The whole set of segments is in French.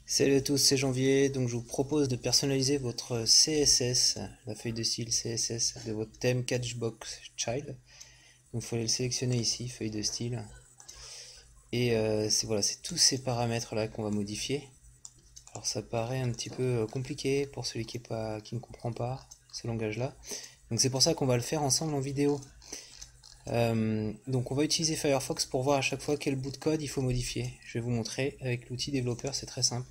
Salut à tous, c'est Janvier, donc je vous propose de personnaliser votre CSS, la feuille de style CSS de votre thème Catchbox Child. Donc il faut aller le sélectionner ici, feuille de style. Et c'est tous ces paramètres là qu'on va modifier. Alors ça paraît un petit peu compliqué pour celui qui ne comprend pas ce langage là. Donc c'est pour ça qu'on va le faire ensemble en vidéo. Donc on va utiliser Firefox pour voir à chaque fois quel bout de code il faut modifier. Je vais vous montrer avec l'outil développeur, c'est très simple.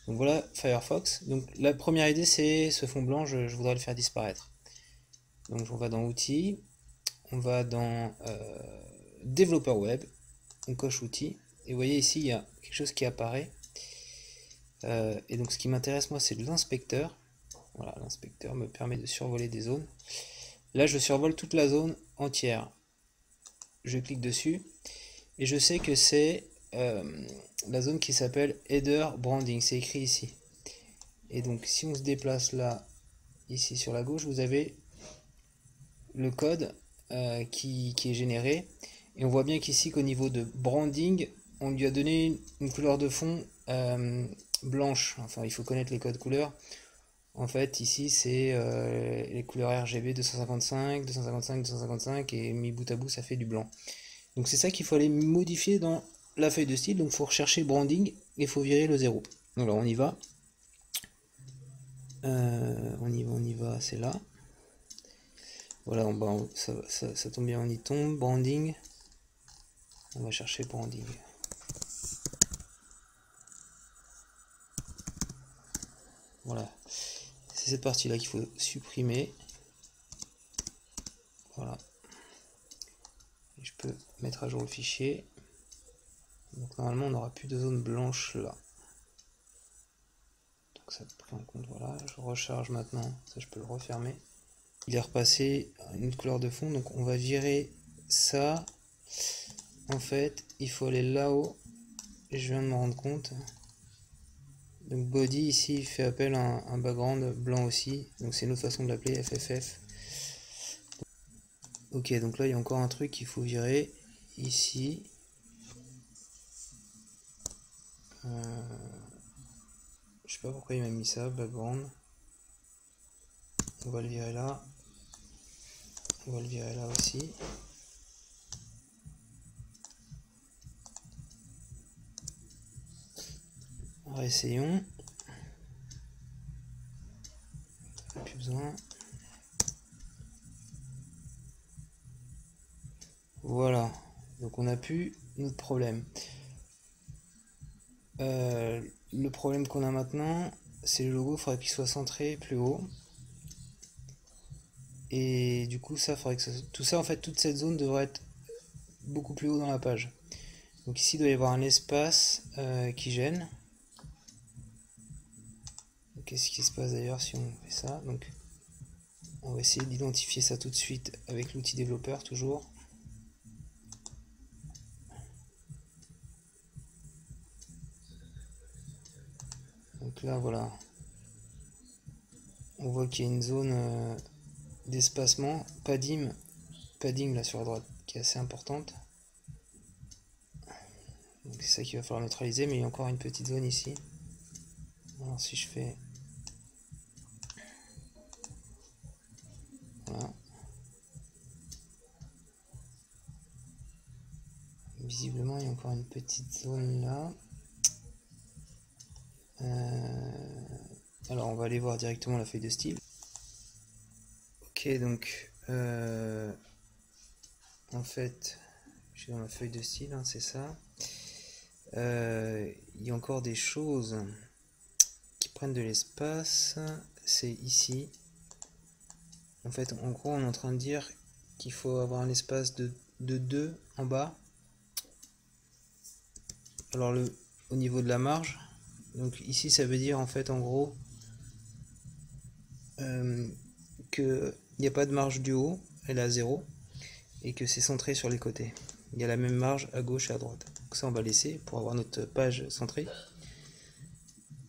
Donc voilà Firefox. Donc la première idée c'est ce fond blanc, je voudrais le faire disparaître. Donc on va dans Outils, on va dans Développeur web, on coche Outils, et vous voyez ici il y a quelque chose qui apparaît. Et donc ce qui m'intéresse moi c'est l'inspecteur. Voilà, l'inspecteur me permet de survoler des zones. Là je survole toute la zone entière. Je clique dessus et je sais que c'est la zone qui s'appelle Header Branding, c'est écrit ici. Et donc si on se déplace là, ici sur la gauche, vous avez le code qui est généré. Et on voit bien qu'ici qu'au niveau de branding, on lui a donné une couleur de fond blanche. Enfin, il faut connaître les codes couleurs. En fait, ici, c'est les couleurs RGB 255, 255, 255, et mis bout à bout, ça fait du blanc. Donc c'est ça qu'il faut aller modifier dans la feuille de style. Donc il faut rechercher branding et il faut virer le 0. Alors on y va. On y va, c'est là. Voilà, en bas, ça tombe bien, on y tombe. Branding. On va chercher branding. Voilà. C'est cette partie-là qu'il faut supprimer. Voilà. Et je peux mettre à jour le fichier. Donc normalement, on n'aura plus de zone blanche là. Donc ça pris en compte, voilà. Je recharge maintenant. Ça, je peux le refermer. Il est repassé à une autre couleur de fond. Donc on va virer ça. En fait, il faut aller là-haut. Je viens de me rendre compte. Donc body ici il fait appel à un background blanc aussi. Donc c'est une autre façon de l'appeler, FFF. Ok, donc là il y a encore un truc qu'il faut virer. Ici. Je sais pas pourquoi il m'a mis ça, background. On va le virer là. On va le virer là aussi. Réessayons. Plus besoin. Voilà. Donc on a pu notre problème. Le problème qu'on a maintenant, c'est le logo, il faudrait qu'il soit centré plus haut. Et du coup, ça faudrait que tout ça, en fait, toute cette zone devrait être beaucoup plus haut dans la page. Donc ici, il doit y avoir un espace qui gêne. Qu'est-ce qui se passe d'ailleurs si on fait ça? Donc, on va essayer d'identifier ça tout de suite avec l'outil développeur, toujours. Donc là, voilà. On voit qu'il y a une zone d'espacement, padding là sur la droite, qui est assez importante. Donc c'est ça qu'il va falloir neutraliser, mais il y a encore une petite zone ici. Alors si je fais... Voilà. Visiblement, il y a encore une petite zone là. Alors on va aller voir directement la feuille de style. Ok, donc en fait, je suis dans la feuille de style, hein, c'est ça. Il y a encore des choses qui prennent de l'espace. C'est ici. En fait, en gros, on est en train de dire qu'il faut avoir un espace de 2 en bas. Alors au niveau de la marge, donc ici ça veut dire en fait en gros qu'il n'y a pas de marge du haut, elle est à 0, et que c'est centré sur les côtés. Il y a la même marge à gauche et à droite. Donc ça on va laisser pour avoir notre page centrée.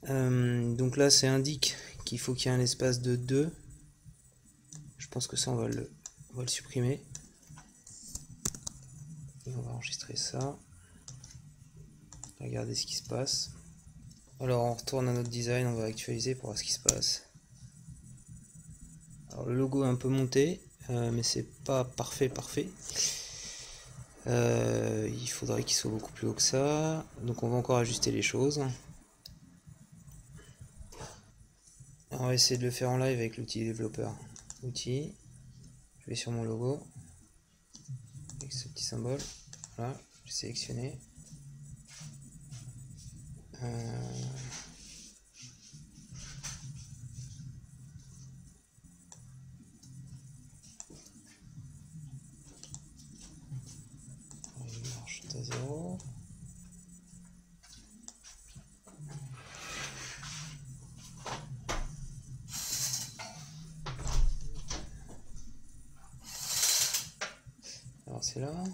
Donc là ça indique qu'il faut qu'il y ait un espace de 2. Je pense que ça on va le supprimer. Et on va enregistrer ça. Regardez ce qui se passe. Alors on retourne à notre design, on va actualiser pour voir ce qui se passe. Alors le logo est un peu monté, mais c'est pas parfait. Il faudrait qu'il soit beaucoup plus haut que ça, donc on va encore ajuster les choses. On va essayer de le faire en live avec l'outil développeur. Outil, je vais sur mon logo, avec ce petit symbole, voilà, j'ai sélectionné. Il marche à 0. Alors c'est là.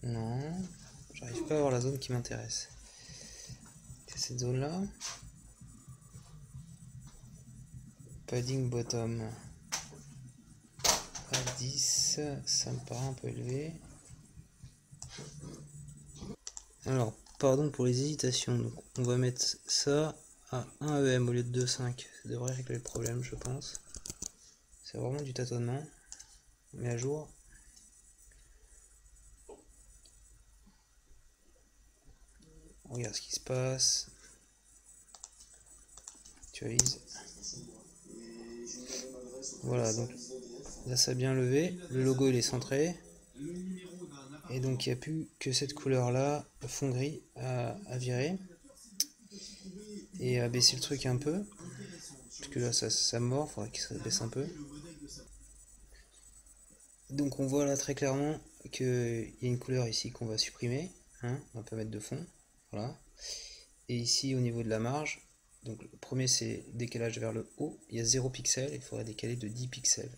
Non, j'arrive pas à voir la zone qui m'intéresse. C'est cette zone là. Padding bottom à 10, ça me paraît un peu élevé. Alors, pardon pour les hésitations, donc on va mettre ça à 1 EM au lieu de 2,5. Ça devrait régler le problème, je pense. C'est vraiment du tâtonnement. On met à jour. On regarde ce qui se passe. Actualise. Voilà, donc là ça a bien levé. Le logo il est centré. Et donc il n'y a plus que cette couleur là, fond gris, à virer. Et à baisser le truc un peu. Parce que là ça mord, il faudrait qu'il se baisse un peu. Donc on voit là très clairement qu'il y a une couleur ici qu'on va supprimer. Hein, on va pas mettre de fond. Voilà. Et ici au niveau de la marge, donc le premier c'est décalage vers le haut, il y a 0 pixel, il faudrait décaler de 10 pixels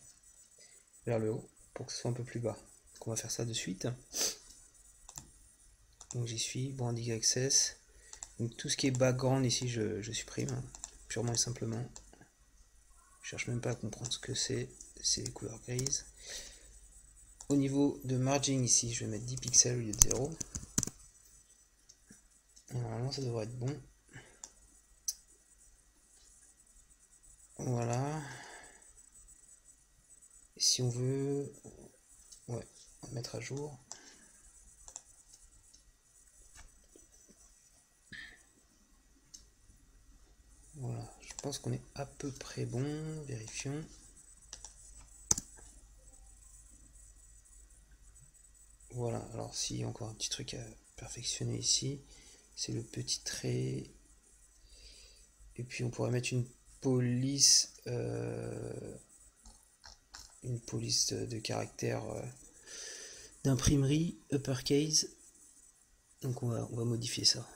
vers le haut pour que ce soit un peu plus bas. Donc on va faire ça de suite. Donc j'y suis, branding access. Donc tout ce qui est background ici je supprime, purement et simplement. Je cherche même pas à comprendre ce que c'est les couleurs grises. Au niveau de margin ici, je vais mettre 10 pixels au lieu de 0. Normalement ça devrait être bon. Voilà. Et si on veut, ouais, on va mettre à jour. Voilà, je pense qu'on est à peu près bon. Vérifions. Voilà, alors si encore un petit truc à perfectionner ici, c'est le petit trait. Et puis on pourrait mettre une police de caractère d'imprimerie uppercase. Donc on va modifier ça.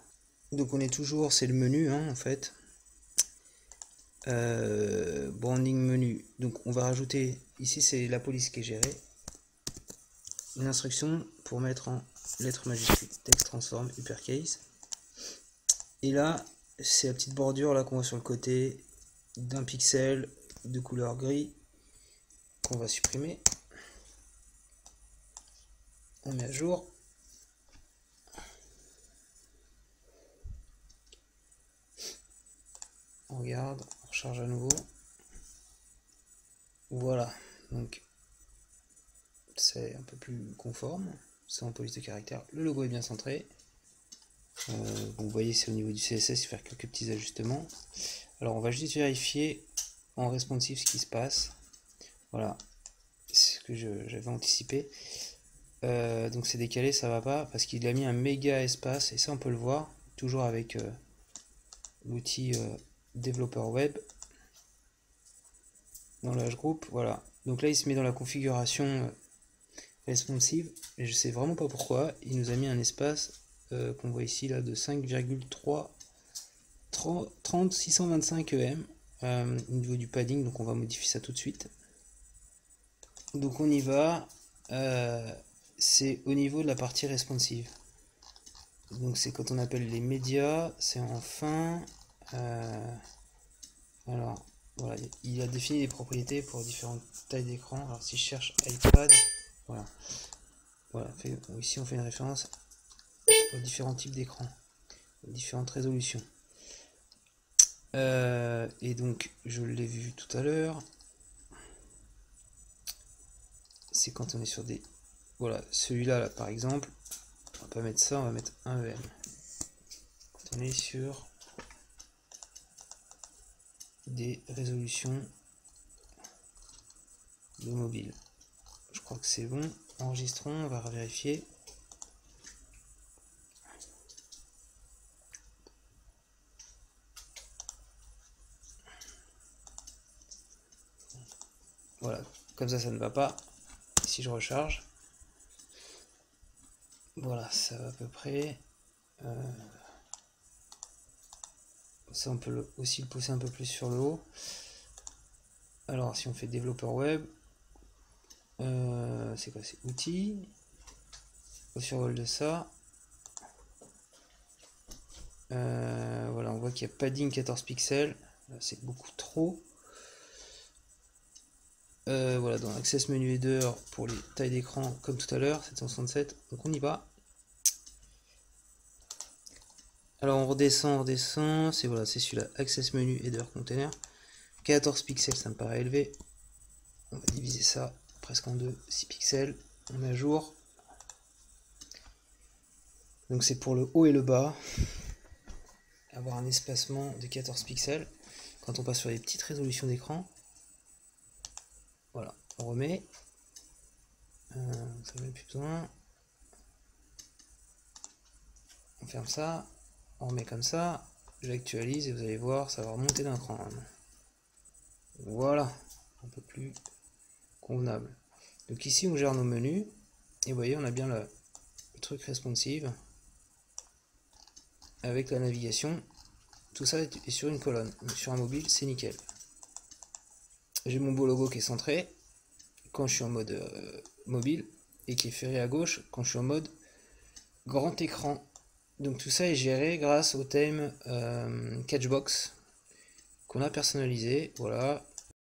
Donc on est toujours, c'est le menu hein, en fait. Branding menu. Donc on va rajouter, ici c'est la police qui est gérée. Une instruction pour mettre en lettres majuscules. Texte transform uppercase. Et là, c'est la petite bordure là qu'on voit sur le côté d'un pixel de couleur gris qu'on va supprimer. On met à jour. On regarde, on recharge à nouveau. Voilà, donc c'est un peu plus conforme. C'est en police de caractère. Le logo est bien centré. Vous voyez, c'est au niveau du CSS, il faut faire quelques petits ajustements. Alors on va juste vérifier en responsive ce qui se passe. Voilà, c'est ce que j'avais anticipé. Donc c'est décalé, ça va pas, parce qu'il a mis un méga espace, et ça on peut le voir, toujours avec l'outil développeur web. Dans l'âge groupe, voilà. Donc là il se met dans la configuration responsive, et je sais vraiment pas pourquoi, il nous a mis un espace qu'on voit ici là de 5,625 EM au niveau du padding, donc on va modifier ça tout de suite. Donc on y va, c'est au niveau de la partie responsive. Donc c'est quand on appelle les médias, c'est en fin. Alors voilà, il a défini des propriétés pour différentes tailles d'écran. Alors si je cherche iPad, voilà. Voilà, ici on fait une référence aux différents types d'écran. différentes résolutions. Et donc je l'ai vu tout à l'heure, c'est quand on est sur des... Voilà, celui-là là, par exemple, on va pas mettre ça, on va mettre un EM. Quand on est sur des résolutions de mobile. Je crois que c'est bon. Enregistrons, on va vérifier. Voilà, comme ça ne va pas. Si je recharge, voilà, ça va à peu près. Ça, on peut aussi le pousser un peu plus sur le haut. Alors, si on fait développeur web, c'est quoi? C'est outils. Au survol de ça. Voilà, on voit qu'il y a padding 14 pixels. C'est beaucoup trop. Voilà, dans Access Menu Header pour les tailles d'écran comme tout à l'heure, 767. Donc on y va. Alors on redescend, c'est voilà, c'est celui-là, Access Menu Header Container. 14 pixels, ça me paraît élevé. On va diviser ça presque en deux, 6 pixels. On met à jour. Donc c'est pour le haut et le bas. Avoir un espacement de 14 pixels. Quand on passe sur les petites résolutions d'écran. Voilà, on remet. Ça met plus besoin. On ferme ça. On remet comme ça. J'actualise et vous allez voir, ça va remonter d'un cran. Voilà, un peu plus convenable. Donc ici on gère nos menus. Et vous voyez, on a bien le truc responsive. Avec la navigation. Tout ça est sur une colonne. Donc sur un mobile, c'est nickel. J'ai mon beau logo qui est centré quand je suis en mode mobile et qui est ferré à gauche quand je suis en mode grand écran. Donc tout ça est géré grâce au thème Catchbox qu'on a personnalisé. Voilà,